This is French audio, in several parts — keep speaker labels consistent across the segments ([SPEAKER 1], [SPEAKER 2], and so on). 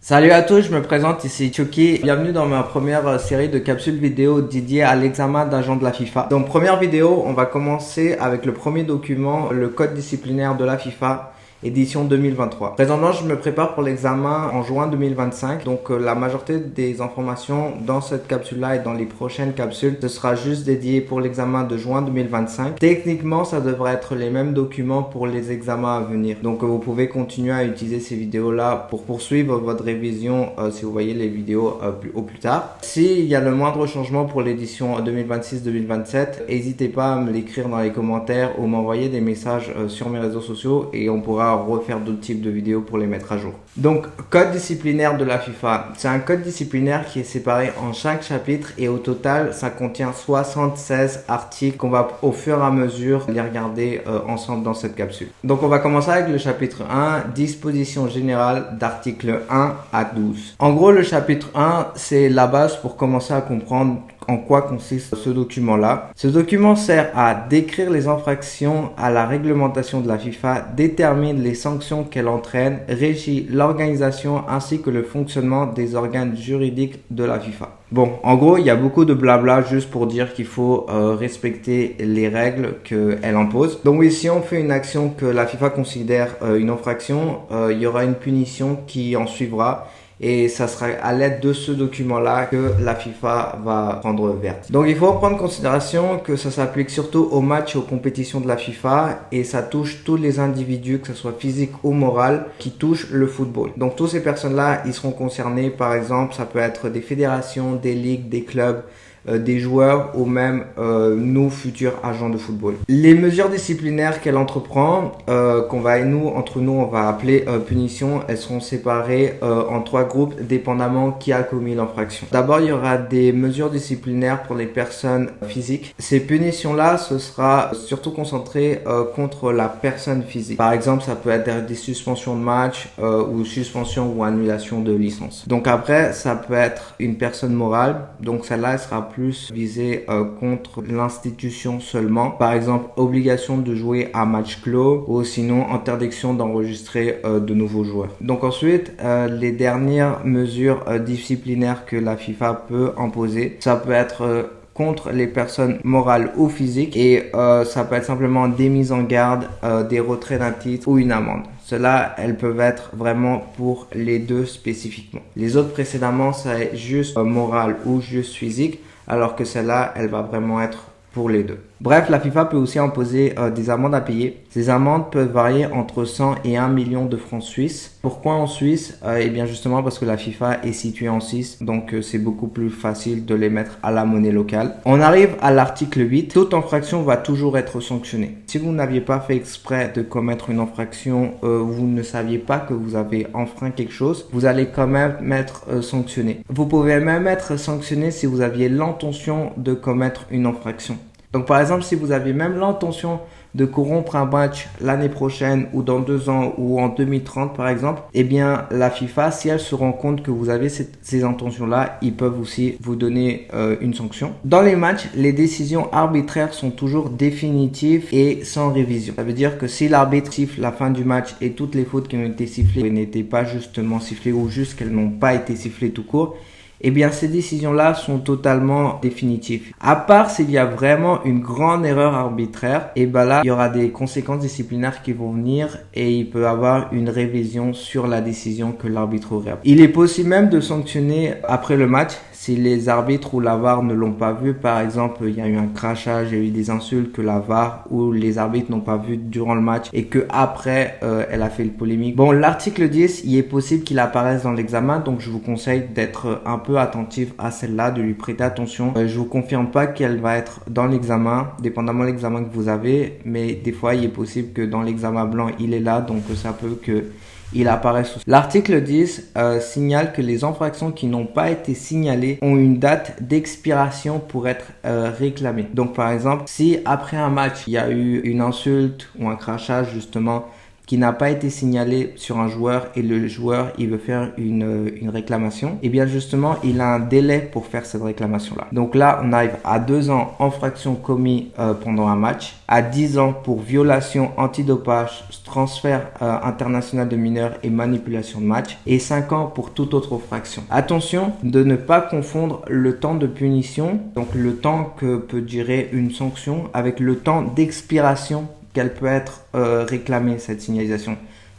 [SPEAKER 1] Salut à tous, je me présente ici Chucky. Bienvenue dans ma première série de capsules vidéo dédiées à l'examen d'agent de la FIFA. Donc première vidéo, on va commencer avec le premier document, le code disciplinaire de la FIFA. Édition 2023. Présentement, je me prépare pour l'examen en juin 2025. Donc, la majorité des informations dans cette capsule-là et dans les prochaines capsules, ce sera juste dédié pour l'examen de juin 2025. Techniquement, ça devrait être les mêmes documents pour les examens à venir. Donc, vous pouvez continuer à utiliser ces vidéos-là pour poursuivre votre révision si vous voyez les vidéos au plus tard. S'il y a le moindre changement pour l'édition 2026-2027, n'hésitez pas à me l'écrire dans les commentaires ou m'envoyer des messages sur mes réseaux sociaux et on pourra refaire d'autres types de vidéos pour les mettre à jour. Donc, code disciplinaire de la FIFA. C'est un code disciplinaire qui est séparé en 5 chapitres et au total, ça contient 76 articles qu'on va au fur et à mesure les regarder ensemble dans cette capsule. Donc, on va commencer avec le chapitre 1, disposition générale d'articles 1 à 12. En gros, le chapitre 1, c'est la base pour commencer à comprendre en quoi consiste ce document-là. Ce document sert à décrire les infractions à la réglementation de la FIFA, détermine les sanctions qu'elle entraîne, régit l'organisation ainsi que le fonctionnement des organes juridiques de la FIFA. Bon, en gros, il y a beaucoup de blabla juste pour dire qu'il faut respecter les règles qu'elle impose. Donc oui, si on fait une action que la FIFA considère une infraction, il y aura une punition qui en suivra. Et ça sera à l'aide de ce document-là que la FIFA va prendre verte. Donc il faut prendre en considération que ça s'applique surtout aux matchs et aux compétitions de la FIFA et ça touche tous les individus, que ce soit physique ou moral, qui touchent le football. Donc toutes ces personnes-là, ils seront concernés. Par exemple, ça peut être des fédérations, des ligues, des clubs, des joueurs ou même nous futurs agents de football. Les mesures disciplinaires qu'elle entreprend, entre nous on va appeler punitions, elles seront séparées en 3 groupes dépendamment qui a commis l'infraction. D'abord, il y aura des mesures disciplinaires pour les personnes physiques. Ces punitions-là, ce sera surtout concentré contre la personne physique. Par exemple, ça peut être des suspensions de match ou suspension ou annulation de licence. Donc après, ça peut être une personne morale. Donc celle-là, elle sera plus visée contre l'institution seulement. Par exemple, obligation de jouer à match clos ou sinon interdiction d'enregistrer de nouveaux joueurs. Donc ensuite, les dernières mesures disciplinaires que la FIFA peut imposer, ça peut être contre les personnes morales ou physiques et ça peut être simplement des mises en garde, des retraits d'un titre ou une amende. Cela, elles peuvent être vraiment pour les deux spécifiquement. Les autres précédemment, c'est juste moral ou juste physique, alors que celle-là, elle va vraiment être pour les deux. Bref, la FIFA peut aussi imposer des amendes à payer. Ces amendes peuvent varier entre 100 et 1 million de francs suisses. Pourquoi en Suisse? Eh bien justement parce que la FIFA est située en Suisse, donc c'est beaucoup plus facile de les mettre à la monnaie locale. On arrive à l'article 8. Toute infraction va toujours être sanctionnée. Si vous n'aviez pas fait exprès de commettre une infraction, vous ne saviez pas que vous avez enfreint quelque chose, vous allez quand même être sanctionné. Vous pouvez même être sanctionné si vous aviez l'intention de commettre une infraction. Donc par exemple, si vous aviez même l'intention de corrompre un match l'année prochaine ou dans 2 ans ou en 2030 par exemple, eh bien la FIFA, si elle se rend compte que vous avez ces intentions-là, ils peuvent aussi vous donner une sanction. Dans les matchs, les décisions arbitraires sont toujours définitives et sans révision. Ça veut dire que si l'arbitre siffle la fin du match et toutes les fautes qui ont été sifflées n'étaient pas justement sifflées ou juste qu'elles n'ont pas été sifflées tout court, eh bien ces décisions-là sont totalement définitives. À part s'il y a vraiment une grande erreur arbitraire, et ben là, il y aura des conséquences disciplinaires qui vont venir et il peut y avoir une révision sur la décision que l'arbitre aurait. Il est possible même de sanctionner après le match si les arbitres ou la VAR ne l'ont pas vu. Par exemple, il y a eu un crachage, il y a eu des insultes que la VAR ou les arbitres n'ont pas vu durant le match et que après elle a fait le polémique. Bon, l'article 10, il est possible qu'il apparaisse dans l'examen, donc je vous conseille d'être un peu attentif à celle-là, de lui prêter attention. Je vous confirme pas qu'elle va être dans l'examen, dépendamment de l'examen que vous avez, mais des fois il est possible que dans l'examen blanc il est là, donc ça peut que il apparaît sous. L'article 10 signale que les infractions qui n'ont pas été signalées ont une date d'expiration pour être réclamées. Donc par exemple, si après un match, il y a eu une insulte ou un crachage justement qui n'a pas été signalé sur un joueur et le joueur il veut faire une réclamation, et bien justement il a un délai pour faire cette réclamation là. Donc là on arrive à 2 ans infraction commis pendant un match, à 10 ans pour violation antidopage, transfert international de mineurs et manipulation de match, et 5 ans pour toute autre infraction. Attention de ne pas confondre le temps de punition, donc le temps que peut durer une sanction, avec le temps d'expiration qu'elle peut être réclamée, cette signalisation.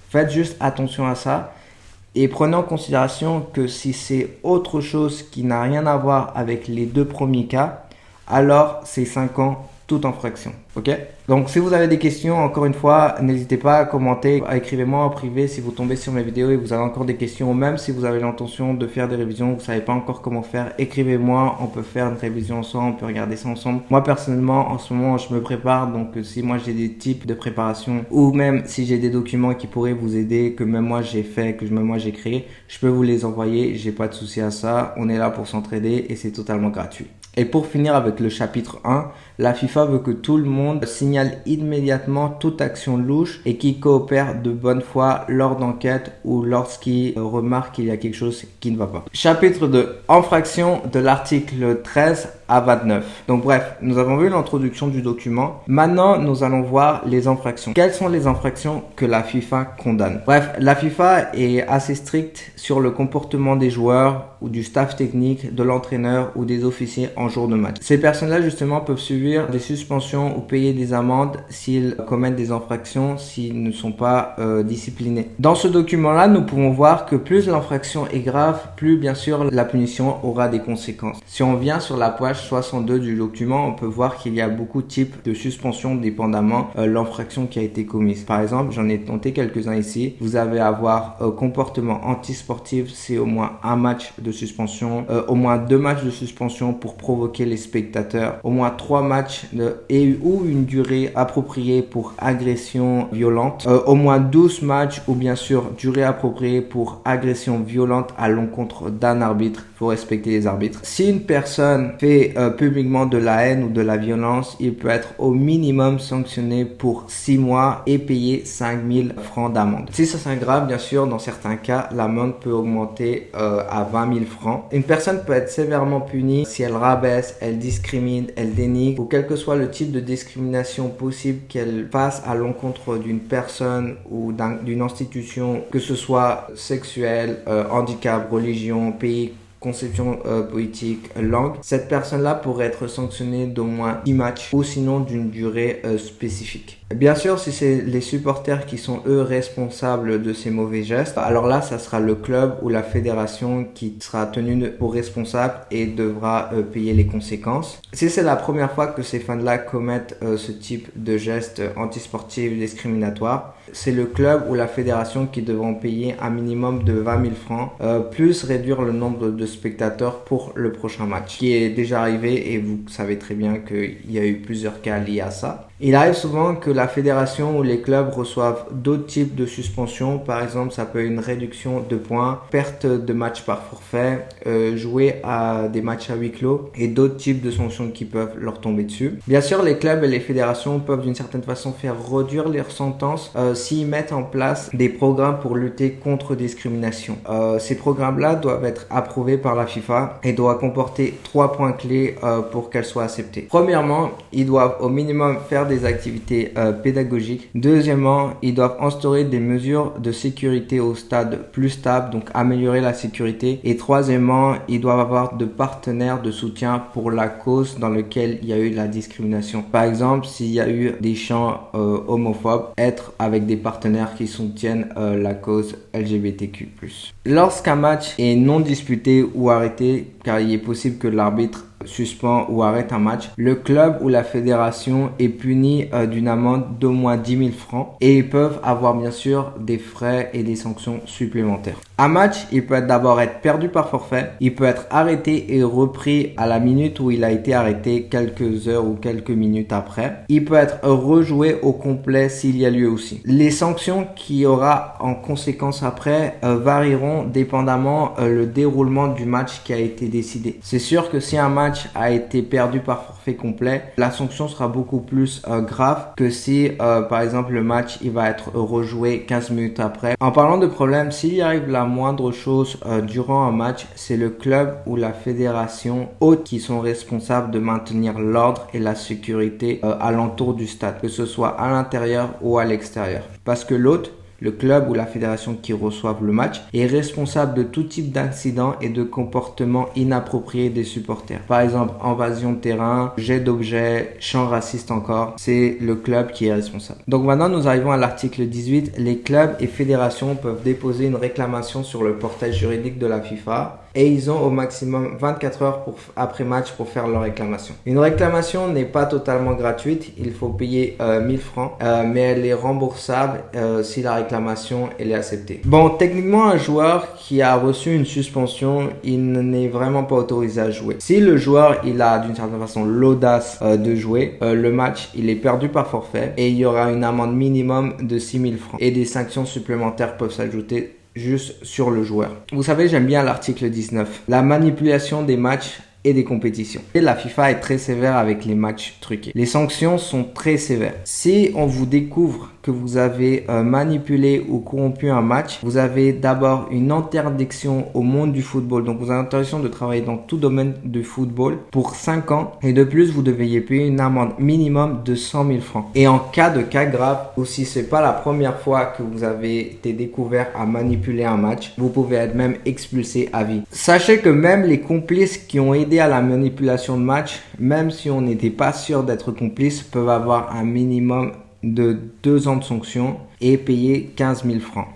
[SPEAKER 1] Faites juste attention à ça et prenez en considération que si c'est autre chose qui n'a rien à voir avec les 2 premiers cas, alors c'est 5 ans toute infraction. Ok? Donc si vous avez des questions, encore une fois, n'hésitez pas à commenter, écrivez-moi en privé si vous tombez sur mes vidéos et vous avez encore des questions, ou même si vous avez l'intention de faire des révisions, vous ne savez pas encore comment faire, écrivez-moi, on peut faire une révision ensemble, on peut regarder ça ensemble. Moi personnellement, en ce moment, je me prépare, donc si moi j'ai des types de préparation, ou même si j'ai des documents qui pourraient vous aider, que même moi j'ai fait, que même moi j'ai créé, je peux vous les envoyer, j'ai pas de souci à ça, on est là pour s'entraider et c'est totalement gratuit. Et pour finir avec le chapitre 1, la FIFA veut que tout le monde signale immédiatement toute action louche et qui coopère de bonne foi lors d'enquête ou lorsqu'il remarque qu'il y a quelque chose qui ne va pas. Chapitre 2, infraction de l'article 13 à 29. Donc bref, nous avons vu l'introduction du document. Maintenant, nous allons voir les infractions. Quelles sont les infractions que la FIFA condamne? Bref, la FIFA est assez stricte sur le comportement des joueurs ou du staff technique, de l'entraîneur ou des officiers en jour de match. Ces personnes-là, justement, peuvent subir des suspensions ou payer des amendes s'ils commettent des infractions, s'ils ne sont pas disciplinés. Dans ce document-là, nous pouvons voir que plus l'infraction est grave, plus bien sûr la punition aura des conséquences. Si on vient sur la page 62 du document, on peut voir qu'il y a beaucoup de types de suspensions dépendamment l'infraction qui a été commise. Par exemple, j'en ai noté quelques-uns ici. Vous avez à avoir comportement antisportif, c'est au moins un match de suspension, au moins 2 matchs de suspension pour provoquer les spectateurs, au moins 3 matchs ou une durée appropriée pour agression violente, au moins 12 matchs ou bien sûr durée appropriée pour agression violente à l'encontre d'un arbitre. Il faut respecter les arbitres. Si une personne fait publiquement de la haine ou de la violence, il peut être au minimum sanctionné pour 6 mois et payer 5000 francs d'amende. Si ça s'aggrave, bien sûr, dans certains cas, l'amende peut augmenter à 20 000 francs. Une personne peut être sévèrement punie si elle rabaisse, elle discrimine, elle dénigre, ou quel que soit le type de discrimination possible qu'elle fasse à l'encontre d'une personne ou d'une institution, que ce soit sexuelle, handicap, religion, pays, conception politique, langue. Cette personne-là pourrait être sanctionnée d'au moins 10 matchs ou sinon d'une durée spécifique. Bien sûr, si c'est les supporters qui sont eux responsables de ces mauvais gestes, alors là, ça sera le club ou la fédération qui sera tenu pour responsable et devra payer les conséquences. Si c'est la première fois que ces fans-là commettent ce type de gestes antisportifs discriminatoires, c'est le club ou la fédération qui devront payer un minimum de 20 000 francs, plus réduire le nombre de spectateurs pour le prochain match, qui est déjà arrivé et vous savez très bien qu'il y a eu plusieurs cas liés à ça. Il arrive souvent que la fédération ou les clubs reçoivent d'autres types de suspensions. Par exemple, ça peut être une réduction de points, perte de matchs par forfait, jouer à des matchs à huis clos et d'autres types de sanctions qui peuvent leur tomber dessus. Bien sûr, les clubs et les fédérations peuvent d'une certaine façon faire réduire leurs sentences s'ils mettent en place des programmes pour lutter contre discrimination. Ces programmes-là doivent être approuvés par la FIFA et doivent comporter 3 points clés pour qu'elles soient acceptées. Premièrement, ils doivent au minimum faire des activités pédagogiques. Deuxièmement, ils doivent instaurer des mesures de sécurité au stade plus stable, donc améliorer la sécurité. Et troisièmement, ils doivent avoir de partenaires de soutien pour la cause dans laquelle il y a eu la discrimination. Par exemple, s'il y a eu des chants homophobes, être avec des partenaires qui soutiennent la cause LGBTQ+. Lorsqu'un match est non disputé ou arrêté, car il est possible que l'arbitre suspend ou arrête un match, le club ou la fédération est puni d'une amende d'au moins 10 000 francs et ils peuvent avoir bien sûr des frais et des sanctions supplémentaires. Un match, il peut d'abord être perdu par forfait, il peut être arrêté et repris à la minute où il a été arrêté quelques heures ou quelques minutes après. Il peut être rejoué au complet s'il y a lieu aussi. Les sanctions qu'il y aura en conséquence après varieront dépendamment le déroulement du match qui a été décidé. C'est sûr que si un match match a été perdu par forfait complet, la sanction sera beaucoup plus grave que si par exemple le match il va être rejoué 15 minutes après. En parlant de problème, s'il y arrive la moindre chose durant un match, c'est le club ou la fédération haute qui sont responsables de maintenir l'ordre et la sécurité alentour du stade, que ce soit à l'intérieur ou à l'extérieur. Parce que l'hôte, le club ou la fédération qui reçoivent le match, est responsable de tout type d'incidents et de comportements inappropriés des supporters. Par exemple, invasion de terrain, jet d'objets, chants racistes encore. C'est le club qui est responsable. Donc maintenant, nous arrivons à l'article 18. Les clubs et fédérations peuvent déposer une réclamation sur le portail juridique de la FIFA et ils ont au maximum 24 heures après match pour faire leur réclamation. Une réclamation n'est pas totalement gratuite. Il faut payer 1000 francs, mais elle est remboursable si la réclamation elle est acceptée. Bon, techniquement, un joueur qui a reçu une suspension, il n'est vraiment pas autorisé à jouer. Si le joueur il a d'une certaine façon l'audace de jouer, le match il est perdu par forfait et il y aura une amende minimum de 6000 francs et des sanctions supplémentaires peuvent s'ajouter juste sur le joueur. Vous savez, j'aime bien l'article 19, la manipulation des matchs et des compétitions. Et la FIFA est très sévère avec les matchs truqués. Les sanctions sont très sévères. Si on vous découvre que vous avez manipulé ou corrompu un match, vous avez d'abord une interdiction au monde du football. Donc vous avez l'interdiction de travailler dans tout domaine du football pour 5 ans. Et de plus, vous devriez payer une amende minimum de 100 000 francs. Et en cas de cas grave, ou si c'est pas la première fois que vous avez été découvert à manipuler un match, vous pouvez être même expulsé à vie. Sachez que même les complices qui ont aidé à la manipulation de match, même si on n'était pas sûr d'être complice, peuvent avoir un minimum de 2 ans de sanctions et payer 15 000 francs.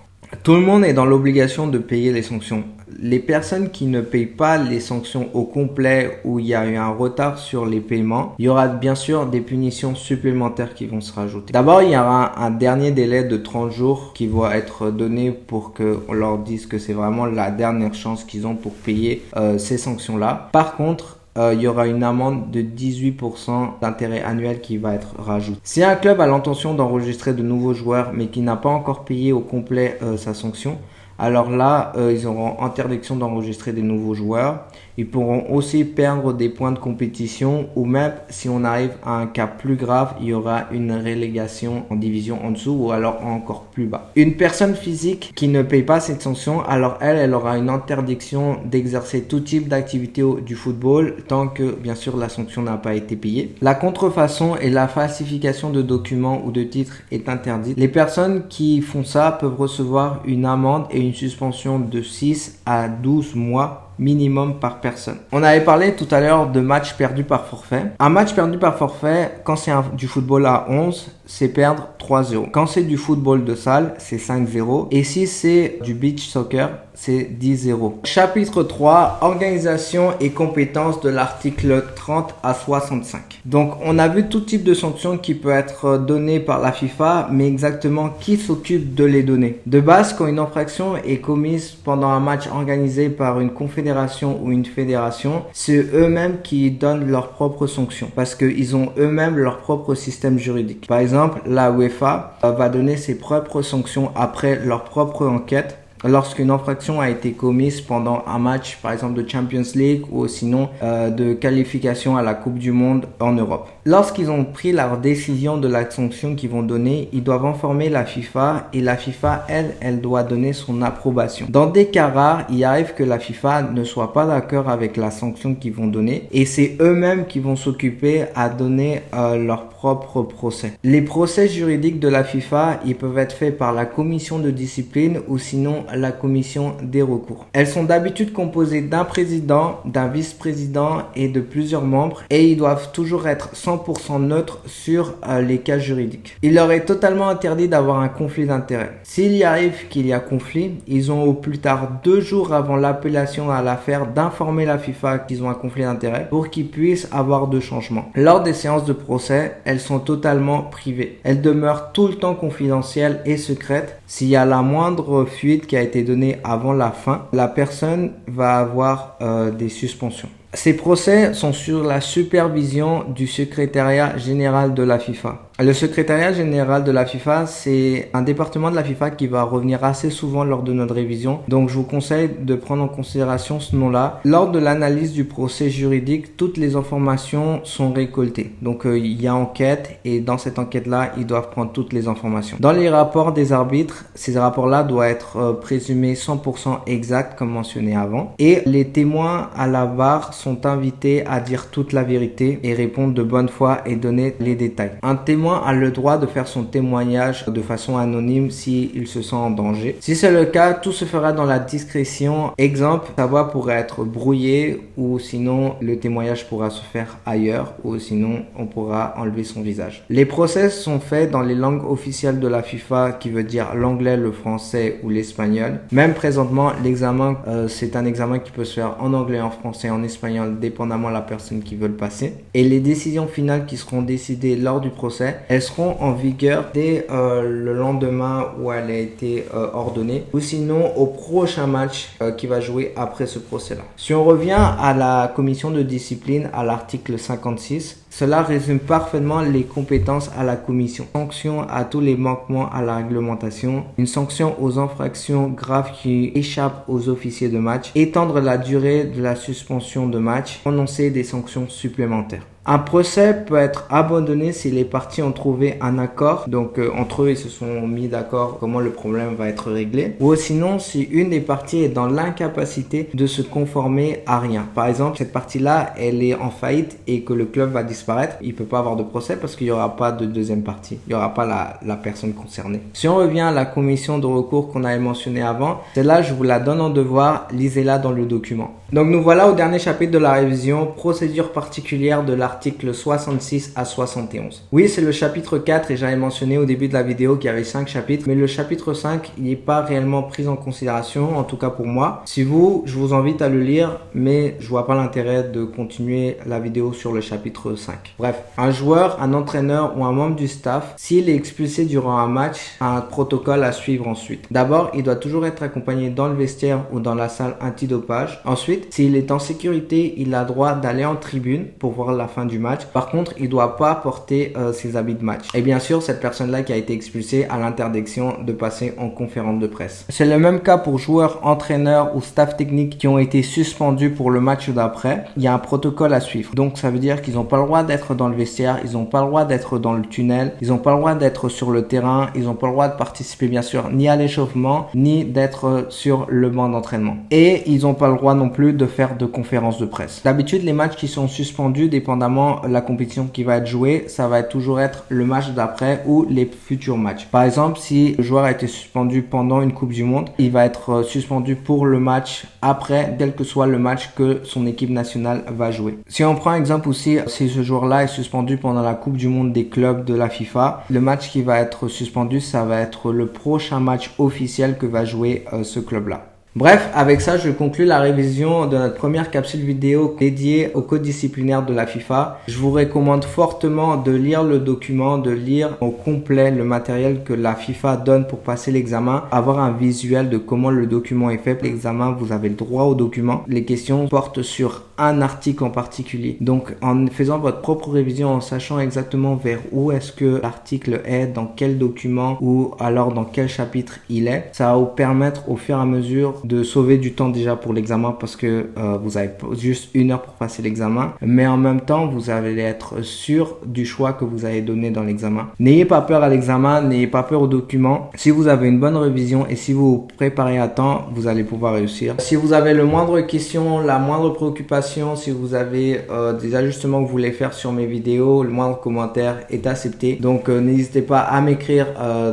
[SPEAKER 1] Tout le monde est dans l'obligation de payer les sanctions. Les personnes qui ne payent pas les sanctions au complet ou il y a eu un retard sur les paiements, il y aura bien sûr des punitions supplémentaires qui vont se rajouter. D'abord, il y aura un dernier délai de 30 jours qui va être donné pour qu'on leur dise que c'est vraiment la dernière chance qu'ils ont pour payer ces sanctions-là. Par contre, il y aura une amende de 18% d'intérêt annuel qui va être rajoutée. Si un club a l'intention d'enregistrer de nouveaux joueurs mais qui n'a pas encore payé au complet sa sanction, alors là, ils auront interdiction d'enregistrer des nouveaux joueurs. Ils pourront aussi perdre des points de compétition ou même si on arrive à un cas plus grave, il y aura une relégation en division en dessous ou alors encore plus bas. Une personne physique qui ne paye pas cette sanction, alors elle aura une interdiction d'exercer tout type d'activité du football tant que bien sûr la sanction n'a pas été payée. La contrefaçon et la falsification de documents ou de titres est interdite. Les personnes qui font ça peuvent recevoir une amende et une suspension de 6 à 12 mois minimum par personne. On avait parlé tout à l'heure de matchs perdus par forfait. Un match perdu par forfait, quand c'est du football à 11, c'est perdre 3-0. Quand c'est du football de salle, c'est 5-0. Et si c'est du beach soccer, c'est 10-0. Chapitre 3, organisation et compétences de l'article 30 à 65. Donc, on a vu tout type de sanctions qui peut être données par la FIFA, mais exactement qui s'occupe de les donner. De base, quand une infraction est commise pendant un match organisé par une confédération ou une fédération, c'est eux-mêmes qui donnent leurs propres sanctions parce qu'ils ont eux-mêmes leur propre système juridique. Par exemple, la UEFA va donner ses propres sanctions après leur propre enquête lorsqu'une infraction a été commise pendant un match, par exemple de Champions League ou sinon de qualification à la Coupe du Monde en Europe. Lorsqu'ils ont pris leur décision de la sanction qu'ils vont donner, ils doivent informer la FIFA et la FIFA, elle doit donner son approbation. Dans des cas rares, il arrive que la FIFA ne soit pas d'accord avec la sanction qu'ils vont donner et c'est eux-mêmes qui vont s'occuper à donner leur propre procès. Les procès juridiques de la FIFA, ils peuvent être faits par la commission de discipline ou sinon la commission des recours. Elles sont d'habitude composées d'un président, d'un vice-président et de plusieurs membres et ils doivent toujours être 100% neutres sur les cas juridiques. Il leur est totalement interdit d'avoir un conflit d'intérêts. S'il y arrive qu'il y a conflit, ils ont au plus tard 2 jours avant l'appellation à l'affaire d'informer la FIFA qu'ils ont un conflit d'intérêts pour qu'ils puissent avoir de changements. Lors des séances de procès, elles sont totalement privées. Elles demeurent tout le temps confidentielles et secrètes. S'il y a la moindre fuite qui a été donnée avant la fin, la personne va avoir des suspensions. Ces procès sont sur la supervision du secrétariat général de la FIFA. Le secrétariat général de la FIFA, c'est un département de la FIFA qui va revenir assez souvent lors de notre révision. Donc je vous conseille de prendre en considération ce nom-là. Lors de l'analyse du procès juridique, toutes les informations sont récoltées. Donc il y a enquête et dans cette enquête-là, ils doivent prendre toutes les informations. Dans les rapports des arbitres, ces rapports-là doivent être présumés 100% exacts comme mentionné avant. Et les témoins à la barre sont invités à dire toute la vérité et répondre de bonne foi et donner les détails. Un témoin a le droit de faire son témoignage de façon anonyme s'il se sent en danger. Si c'est le cas, tout se fera dans la discrétion. Exemple, sa voix pourrait être brouillée ou sinon le témoignage pourra se faire ailleurs ou sinon on pourra enlever son visage. Les procès sont faits dans les langues officielles de la FIFA qui veut dire l'anglais, le français ou l'espagnol. Même présentement, l'examen, c'est un examen qui peut se faire en anglais, en français, en espagnol, dépendamment de la personne qui veut le passer. Et les décisions finales qui seront décidées lors du procès, elles seront en vigueur dès le lendemain où elle a été ordonnée ou sinon au prochain match qui va jouer après ce procès-là. Si on revient à la commission de discipline, à l'article 56, cela résume parfaitement les compétences à la commission. Sanction à tous les manquements à la réglementation, une sanction aux infractions graves qui échappent aux officiers de match, étendre la durée de la suspension de match, prononcer des sanctions supplémentaires. Un procès peut être abandonné si les parties ont trouvé un accord, donc entre eux ils se sont mis d'accord comment le problème va être réglé, ou sinon si une des parties est dans l'incapacité de se conformer à rien. Par exemple, cette partie-là, elle est en faillite et que le club va disparaître, il peut pas avoir de procès parce qu'il n'y aura pas de deuxième partie, il n'y aura pas la personne concernée. Si on revient à la commission de recours qu'on avait mentionné avant, celle-là je vous la donne en devoir, lisez-la dans le document. Donc nous voilà au dernier chapitre de la révision, procédure particulière de l'article 66 à 71. Oui, c'est le chapitre 4 et j'avais mentionné au début de la vidéo qu'il y avait 5 chapitres, mais le chapitre 5, il n'est pas réellement pris en considération, en tout cas pour moi. Si vous, je vous invite à le lire, mais je vois pas l'intérêt de continuer la vidéo sur le chapitre 5. Bref, un joueur, un entraîneur ou un membre du staff, s'il est expulsé durant un match, a un protocole à suivre ensuite. D'abord, il doit toujours être accompagné dans le vestiaire ou dans la salle antidopage. Ensuite, s'il est en sécurité, il a droit d'aller en tribune pour voir la fin du match. Par contre, il ne doit pas porter ses habits de match. Et bien sûr, cette personne-là qui a été expulsée a l'interdiction de passer en conférence de presse. C'est le même cas pour joueurs, entraîneurs ou staff technique qui ont été suspendus pour le match d'après. Il y a un protocole à suivre. Donc, ça veut dire qu'ils n'ont pas le droit d'être dans le vestiaire, ils n'ont pas le droit d'être dans le tunnel, ils n'ont pas le droit d'être sur le terrain, ils n'ont pas le droit de participer bien sûr ni à l'échauffement, ni d'être sur le banc d'entraînement. Et ils n'ont pas le droit non plus de faire de conférences de presse. D'habitude, les matchs qui sont suspendus, dépendamment de la compétition qui va être jouée, ça va toujours être le match d'après ou les futurs matchs. Par exemple, si le joueur a été suspendu pendant une Coupe du Monde, il va être suspendu pour le match après, quel que soit le match que son équipe nationale va jouer. Si on prend exemple aussi, si ce joueur-là est suspendu pendant la Coupe du Monde des clubs de la FIFA, le match qui va être suspendu, ça va être le prochain match officiel que va jouer ce club-là. Bref, avec ça, je conclue la révision de notre première capsule vidéo dédiée au code disciplinaire de la FIFA. Je vous recommande fortement de lire le document, de lire au complet le matériel que la FIFA donne pour passer l'examen, avoir un visuel de comment le document est fait. L'examen, vous avez le droit au document. Les questions portent sur un article en particulier. Donc, en faisant votre propre révision, en sachant exactement vers où est-ce que l'article est, dans quel document ou alors dans quel chapitre il est, ça va vous permettre au fur et à mesure de sauver du temps déjà pour l'examen parce que vous avez juste 1 heure pour passer l'examen, mais en même temps vous allez être sûr du choix que vous avez donné dans l'examen. N'ayez pas peur à l'examen, n'ayez pas peur au document. Si vous avez une bonne révision et si vous vous préparez à temps, vous allez pouvoir réussir. Si vous avez le moindre question, la moindre préoccupation, si vous avez des ajustements que vous voulez faire sur mes vidéos, le moindre commentaire est accepté. Donc n'hésitez pas à m'écrire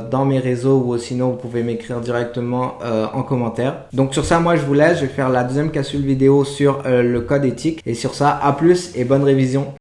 [SPEAKER 1] dans mes réseaux ou sinon vous pouvez m'écrire directement en commentaire. Donc sur ça, moi je vous laisse, je vais faire la deuxième capsule vidéo sur le code éthique. Et sur ça, à plus et bonne révision.